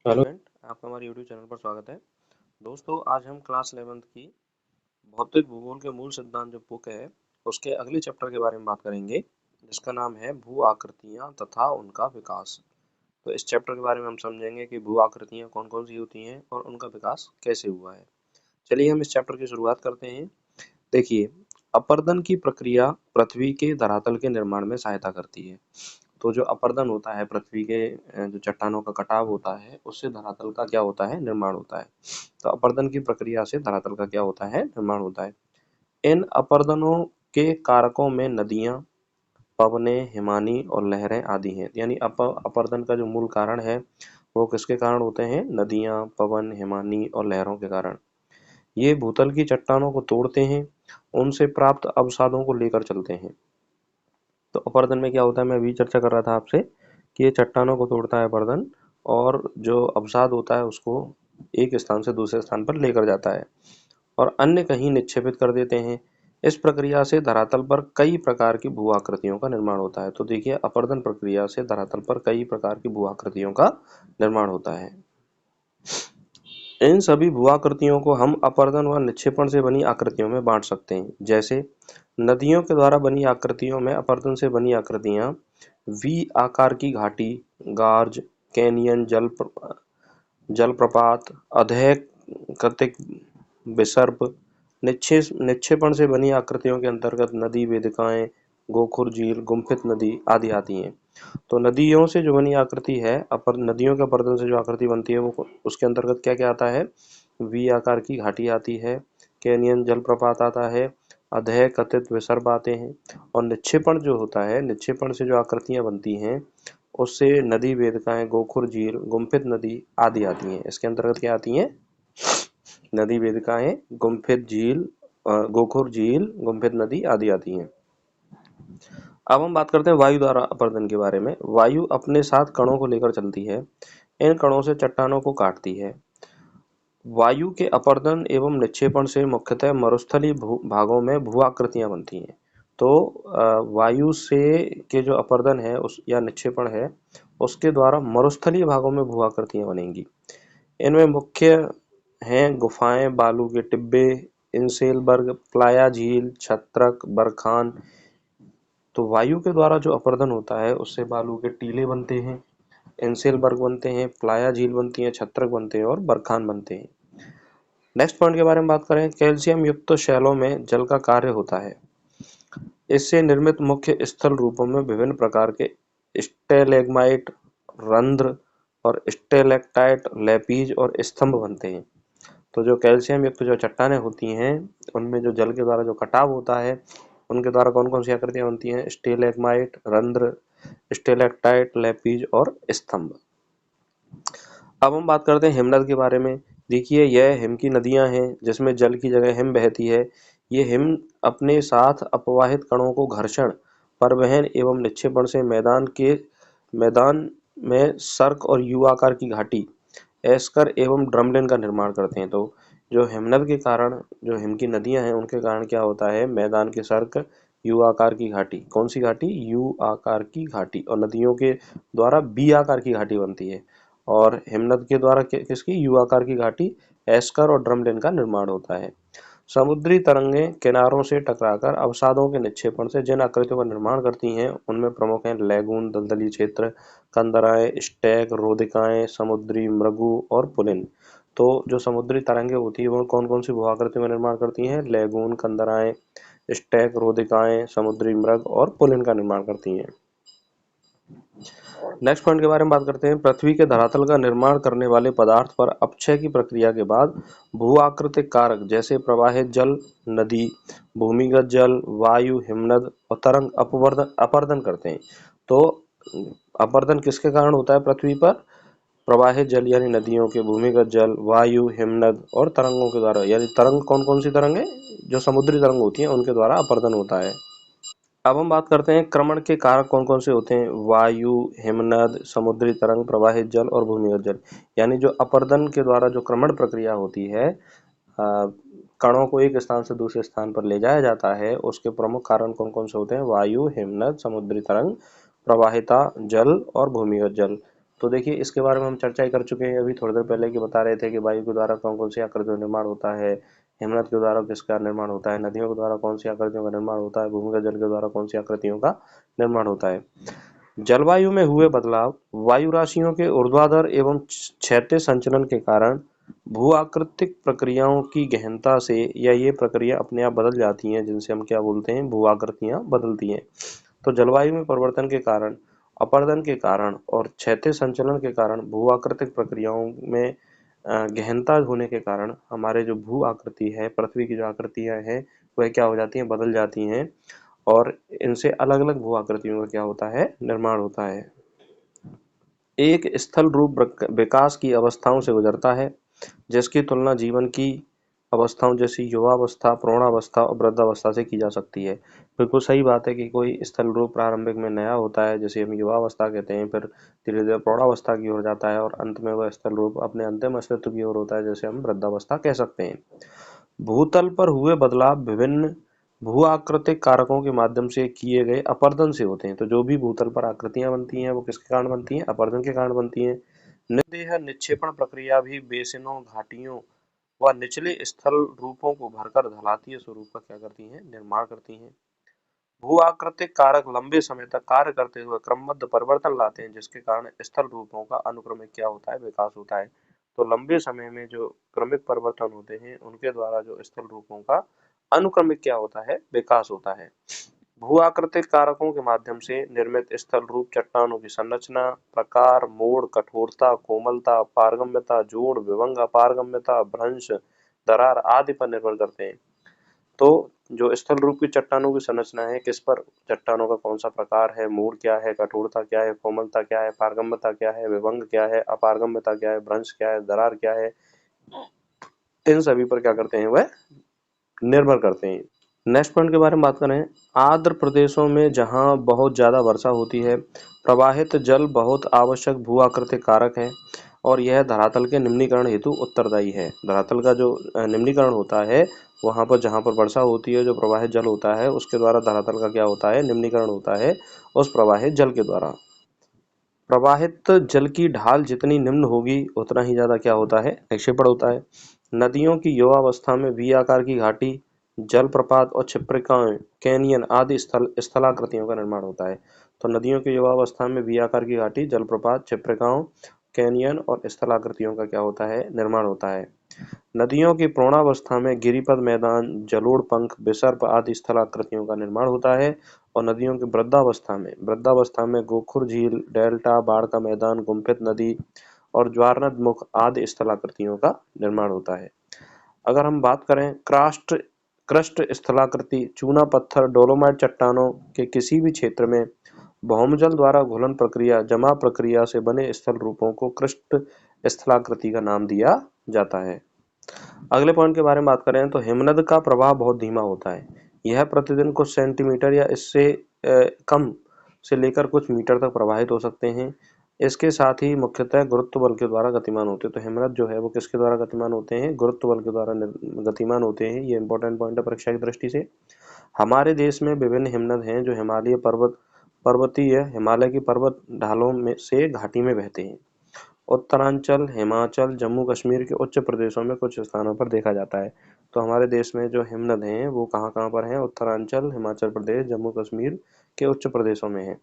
Hello friend, आपका हमारे YouTube channel पर स्वागत है। दोस्तों, आज हम क्लास 11th की भौतिक भूगोल के मूल सिद्धांत जो बुक है उसके अगले चैप्टर के बारे में बात करेंगे, जिसका नाम है भू आकृतियां तथा उनका विकास। तो इस चैप्टर के बारे में हम समझेंगे कि भू आकृतियां कौन कौन सी होती हैं और उनका विकास कैसे हुआ है। चलिए हम इस चैप्टर की शुरुआत करते हैं। देखिए, अपरदन की प्रक्रिया पृथ्वी के धरातल के निर्माण में सहायता करती है। तो जो अपरदन होता है पृथ्वी के जो चट्टानों का कटाव होता है उससे धरातल का क्या होता है, निर्माण होता है। तो अपरदन की प्रक्रिया से धरातल का क्या होता है, निर्माण होता है। इन अपरदनों के कारकों में नदियां, पवनें, हिमानी और लहरें आदि हैं। यानी अपरदन का जो मूल कारण है वो किसके कारण होते हैं? नदियां, पवन, हिमानी और लहरों के कारण। ये भूतल की चट्टानों को तोड़ते हैं, उनसे प्राप्त अवसादों को लेकर चलते हैं। तो अपरदन में क्या होता है, मैं अभी चर्चा कर रहा था आपसे कि ये चट्टानों को तोड़ता है अपरदन, और जो अवसाद होता है उसको एक स्थान से दूसरे स्थान पर लेकर जाता है और अन्य कहीं निक्षेपित कर देते हैं। इस प्रक्रिया से धरातल पर कई प्रकार की भू आकृतियों का निर्माण होता है। तो देखिए, अपरदन प्रक्रिया से धरातल पर कई प्रकार की भू आकृतियों का निर्माण होता है। इन सभी भू आकृतियों को हम अपरदन व निक्षेपण से बनी आकृतियों में बांट सकते हैं। जैसे नदियों के द्वारा बनी आकृतियों में अपरदन से बनी आकृतियां वी आकार की घाटी, गार्ज, कैनियन, जलप्रपात, अधैकतिक विसर्प। निक्षेपण से बनी आकृतियों के अंतर्गत नदी वेदिकाएं, गोखुर झील, गुम्फित नदी आदि आती हैं। तो नदियों से जो बनी आकृति है, नदियों के अपरदन से जो आकृति बनती है वो उसके अंतर्गत क्या क्या आता है? वी आकार की घाटी आती है, कैनियन जलप्रपात आता है, अधः कथित विसर्प आते हैं। और निक्षेपण जो होता है, निक्षेपण से जो आकृतियां बनती हैं उससे नदी वेदिकाएं, गोखुर झील, गुम्फित नदी आदि आती हैं। इसके अंतर्गत क्या आती हैं? नदी वेदिकाएं, गुम्फित झील, गोखुर झील, गुम्फित नदी आदि आती हैं। अब हम बात करते हैं वायु द्वारा अपरदन के बारे में। वायु अपने साथ कणों को लेकर चलती है, इन कणों से चट्टानों को काटती है। वायु के अपरदन एवं निक्षेपण से मुख्यतः मरुस्थलीय भागों में भू आकृतियां बनती हैं। तो वायु से के जो अपरदन है उस या निक्षेपण है उसके द्वारा मरुस्थलीय भागों में भू आकृतियां बनेंगी। इनमें मुख्य हैं गुफाएं, बालू के टिब्बे, इंसेलबर्ग, प्लाया झील, छत्रक, बरखान। तो वायु के द्वारा जो अपरदन होता है उससे बालू के टीले बनते हैं, इंसेलबर्ग बनते हैं, प्लाया झील बनती है, छत्रक बनते हैं और बरखान बनते हैं। नेक्स्ट पॉइंट के बारे में बात करें, कैल्शियम युक्त शैलों में जल का कार्य होता है। इससे निर्मित मुख्य स्थल रूपों में विभिन्न प्रकार के स्टेलेग्माइट, रंध्र और स्टेलेक्टाइट, लेपीज और स्तंभ बनते हैं। तो जो कैल्शियम युक्त जो चट्टानें होती हैं उनमें जो जल के द्वारा जो कटाव होता है उनके द्वारा कौन कौन सी आकृतियां बनती हैं? स्टेलेग्माइट, रंध्र, स्टेलेक्टाइट, लेपीज और स्तंभ। अब हम बात करते हैं हिमनद के बारे में। देखिए, यह हिम की नदियां हैं जिसमें जल की जगह हिम बहती है। ये हिम अपने साथ अपवाहित कणों को घर्षण, परिवहन एवं निक्षेपण से मैदान में सर्क और यू आकार की घाटी, एस्कर एवं ड्रमलिन का निर्माण करते हैं। तो जो हिमनद के कारण, जो हिम की नदियां हैं उनके कारण क्या होता है? मैदान के सर्क, यू आकार की घाटी। कौन सी घाटी? यू आकार की घाटी। और नदियों के द्वारा बी आकार की घाटी बनती है और हिमनद के द्वारा किसकी? यू आकार की घाटी, एस्कर और ड्रमलिन का निर्माण होता है। समुद्री तरंगें किनारों से टकराकर अवसादों के निक्षेपण से जिन आकृतियों का निर्माण करती हैं उनमें प्रमुख हैं लैगून, दलदली क्षेत्र, कंदराएं, स्टैग, रोदिकाएं, समुद्री मृगु और पुलिन। तो जो समुद्री तरंगें होती है वो कौन कौन सी भू आकृतियों का निर्माण करती हैं? लैगून, कंदराएं, स्टैग, रोदिकाएं, समुद्री मृग और पुलिन का निर्माण करती हैं। नेक्स्ट पॉइंट के बारे में बात करते हैं, पृथ्वी के धरातल का निर्माण करने वाले पदार्थ पर अपक्षय की प्रक्रिया के बाद भू आकृतिक कारक जैसे प्रवाहित जल, नदी, भूमिगत जल, वायु, हिमनद और तरंग अपरदन करते हैं। तो अपरदन किसके कारण होता है पृथ्वी पर? प्रवाहित जल यानी नदियों के, भूमिगत जल, वायु, हिमनद और तरंगों के द्वारा। यानी तरंग कौन कौन सी तरंग है? जो समुद्री तरंग होती है उनके द्वारा अपरदन होता है। अब हम बात करते हैं क्रमण के कारक कौन कौन से होते हैं? वायु, हिमनद, समुद्री तरंग, प्रवाहित जल और भूमिगत जल। यानी जो अपरदन के द्वारा जो क्रमण प्रक्रिया होती है, कणों को एक स्थान से दूसरे स्थान पर ले जाया जाता है, उसके प्रमुख कारण कौन कौन से होते हैं? वायु, हिमनद, समुद्री तरंग, प्रवाहिता जल और भूमिगत जल। तो देखिए इसके बारे में हम चर्चा ही कर चुके हैं अभी थोड़ी देर पहले, कि बता रहे थे कि वायु के द्वारा कौन कौन सी आकृतियों का निर्माण होता है, हिमनद के द्वारा किसका निर्माण होता है, नदियों के द्वारा कौन सी आकृतियों का निर्माण होता है, भूमिगत जल के द्वारा कौन सी आकृतियों का निर्माण होता है। जलवायु में हुए बदलाव, वायु राशियों के ऊर्ध्वाधर एवं क्षैतिज संचलन के कारण भू आकृतिक प्रक्रियाओं की गहनता से या ये प्रक्रिया अपने आप बदल जाती हैं, जिनसे हम क्या बोलते हैं, भू आकृतियां बदलती हैं। तो जलवायु में परिवर्तन के कारण, अपरदन के कारण और क्षैतिज संचलन के कारण भू आकृतिक प्रक्रियाओं में गहनता होने के कारण हमारे जो भू आकृति है, पृथ्वी की जो आकृतियां हैं, वह क्या हो जाती हैं, बदल जाती हैं, और इनसे अलग अलग भू आकृतियों का क्या होता है, निर्माण होता है। एक स्थल रूप विकास की अवस्थाओं से गुजरता है, जिसकी तुलना जीवन की अवस्थाओं जैसी युवावस्था, प्रौढ़ावस्था और वृद्धावस्था से की जा सकती है। बिल्कुल सही बात है कि कोई स्थल रूप प्रारंभिक में नया होता है, जैसे हम युवावस्था कहते हैं, फिर धीरे धीरे प्रौढ़ावस्था की ओर जाता है और अंत में वह स्थल रूप अपने अंतिम अस्तित्व की ओर होता है, जैसे हम वृद्धावस्था कह सकते हैं। भूतल पर हुए बदलाव विभिन्न भू आकृतिक कारकों के माध्यम से किए गए अपरदन से होते हैं। तो जो भी भूतल पर आकृतियां बनती हैं वो किसके कारण बनती हैं, अपरदन के कारण बनती हैं। निदेह निक्षेपण प्रक्रिया भी बेसिनों, घाटियों व निचले स्थल रूपों को भरकर धलातीय स्वरूप का क्या करती हैं, निर्माण करती हैं। भू आकृतिक कारक लंबे समय तक कार्य करते हुए क्रमबद्ध परिवर्तन लाते हैं, जिसके कारण स्थल रूपों का अनुक्रमिक क्या होता है, विकास होता है। तो लंबे समय में जो क्रमिक परिवर्तन होते हैं, उनके द्वारा जो स्थल रूपों का अनुक्रमिक क्या होता है, विकास होता है। भू आकृतिक कारकों के माध्यम से निर्मित स्थल रूप चट्टानों की संरचना, प्रकार, मोड़, कठोरता, कोमलता, पारगम्यता, जोड़, विभंग, अपारगम्यता, भ्रंश, दरार आदि पर निर्भर करते हैं। तो जो स्थल रूप की चट्टानों की संरचना है, किस पर, चट्टानों का कौन सा प्रकार है, मूड क्या है, कठोरता क्या है, कोमलता क्या है, पारगम्यता क्या है, विभंग क्या है, अपारगम्यता क्या है, भ्रंश क्या है, दरार क्या है, इन सभी पर क्या करते हैं, वह निर्भर करते हैं। नेक्स्ट पॉइंट के बारे में बात करें, आर्द्र प्रदेशों में जहां बहुत ज्यादा वर्षा होती है, प्रवाहित जल बहुत आवश्यक भू आकृतिक कारक है और यह धरातल के निम्नीकरण हेतु उत्तरदायी है। धरातल का जो निम्नीकरण होता है, वहां पर जहां पर वर्षा होती है, जो प्रवाहित जल होता है, उसके द्वारा धरातल का क्या होता है, निम्नीकरण होता है उस प्रवाहित जल के द्वारा। प्रवाहित जल की ढाल जितनी निम्न होगी उतना ही ज्यादा क्या होता है, निक्षेपण होता है। नदियों की युवावस्था में वी आकार की घाटी, जलप्रपात और क्षिप्रिकाएं, कैनियन आदि स्थलाकृतियों का निर्माण होता है। तो नदियों की युवावस्था में वी आकार की घाटी, जलप्रपात, क्षिप्रिकाओं, कैनियन और स्थलाकृतियों का क्या होता है, निर्माण होता है। नदियों की प्रौढ़ावस्था में गिरिपद मैदान, जलोढ़ पंख, विसर्प आदि स्थलाकृतियों का निर्माण होता है और नदियों की वृद्धावस्था में गोखुर झील, डेल्टा, बाढ़ का मैदान, गुम्फित नदी और ज्वारनद मुख आदि स्थलाकृतियों का निर्माण होता है। अगर हम बात करें क्रस्ट स्थलाकृति, चूना पत्थर, डोलोमाइट चट्टानों के किसी भी क्षेत्र में भौमजल द्वारा घुलन प्रक्रिया, जमा प्रक्रिया से बने स्थल रूपों को क्रस्ट स्थलाकृति का नाम दिया जाता है। अगले पॉइंट के बारे में बात करें तो हिमनद का प्रवाह बहुत धीमा होता है। यह प्रतिदिन कुछ सेंटीमीटर या इससे कम से लेकर कुछ मीटर तक प्रवाहित हो सकते हैं। इसके साथ ही मुख्यतः गुरुत्व बल के द्वारा गतिमान होते हैं। तो हिमनद जो है वो किसके द्वारा गतिमान होते हैं, गुरुत्व बल के द्वारा गतिमान होते हैं। ये इंपॉर्टेंट पॉइंट है परीक्षा की दृष्टि से। हमारे देश में विभिन्न हिमनद हैं जो पर्वतीय हिमालय की पर्वत ढालों में से घाटी में बहते हैं। उत्तरांचल, हिमाचल, जम्मू कश्मीर के उच्च प्रदेशों में कुछ स्थानों पर देखा जाता है। तो हमारे देश में जो हिमनद हैं वो कहाँ कहाँ पर हैं, उत्तरांचल, हिमाचल प्रदेश, जम्मू कश्मीर के उच्च प्रदेशों में है।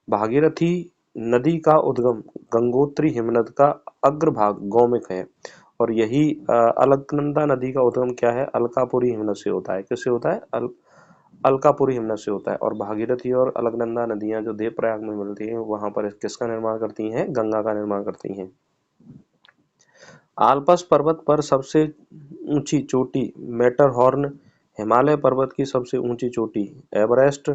भागीरथी नदी का उद्गम गंगोत्री हिमनद का अग्रभाग गौमुख है और यही अलकनंदा नदी का उद्गम क्या है, अलकापुरी हिमनद से होता है। किससे होता है, अलकापुरी हिमनद से होता है। और भागीरथी और अलकनंदा नदियां जो देवप्रयाग में मिलती हैं, वहां पर किसका निर्माण करती हैं, गंगा का निर्माण करती हैं। आल्प्स पर्वत पर सबसे ऊंची चोटी मैटरहॉर्न, हिमालय पर्वत की सबसे ऊंची चोटी एवरेस्ट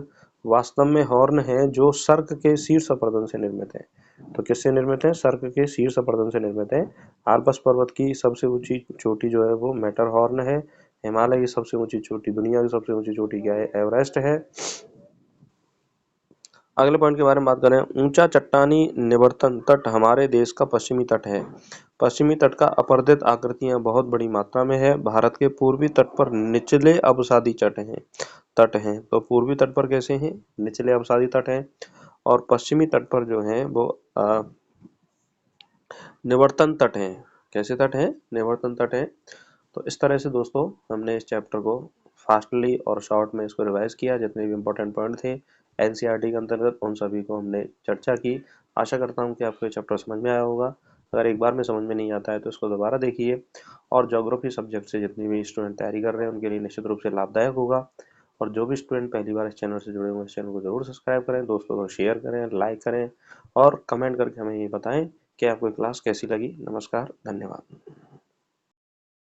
वास्तव में हॉर्न है जो सर्क के शीर्ष पर्वत से निर्मित है। तो किससे निर्मित है, सर्क के शीर्ष पर्वत से निर्मित है। आल्प्स पर्वत की सबसे ऊंची चोटी जो है वो मैटरहॉर्न है। हिमालय की सबसे ऊंची चोटी, दुनिया की सबसे ऊंची चोटी क्या है, एवरेस्ट है। अगले पॉइंट के बारे में बात करें, ऊंचा चट्टानी निवर्तन तट हमारे देश का पश्चिमी तट है। पश्चिमी तट का अपरदित आकृतियां बहुत बड़ी मात्रा में है। भारत के पूर्वी तट पर निचले अवसादी तट हैं। तो पूर्वी तट पर कैसे हैं, निचले अवसादी तट हैं और पश्चिमी तट पर जो है वो निवर्तन तट हैं। कैसे तट हैं? निवर्तन तट हैं। तो इस तरह से दोस्तों हमने इस चैप्टर को फास्टली और शॉर्ट में इसको रिवाइज किया, जितने भी इंपॉर्टेंट पॉइंट थे एनसीईआरटी के अंतर्गत उन सभी को हमने चर्चा की। आशा करता हूँ कि आपको ये चैप्टर समझ में आया होगा। अगर एक बार में समझ में नहीं आता है तो इसको दोबारा देखिए। और ज्योग्राफी सब्जेक्ट से जितने भी स्टूडेंट तैयारी कर रहे हैं उनके लिए निश्चित रूप से लाभदायक होगा। और जो भी स्टूडेंट पहली बार इस चैनल से जुड़े हुए हैं, इस चैनल को जरूर सब्सक्राइब करें, दोस्तों को शेयर करें, लाइक करें और कमेंट करके हमें ये बताएं कि आपको क्लास कैसी लगी। नमस्कार, धन्यवाद।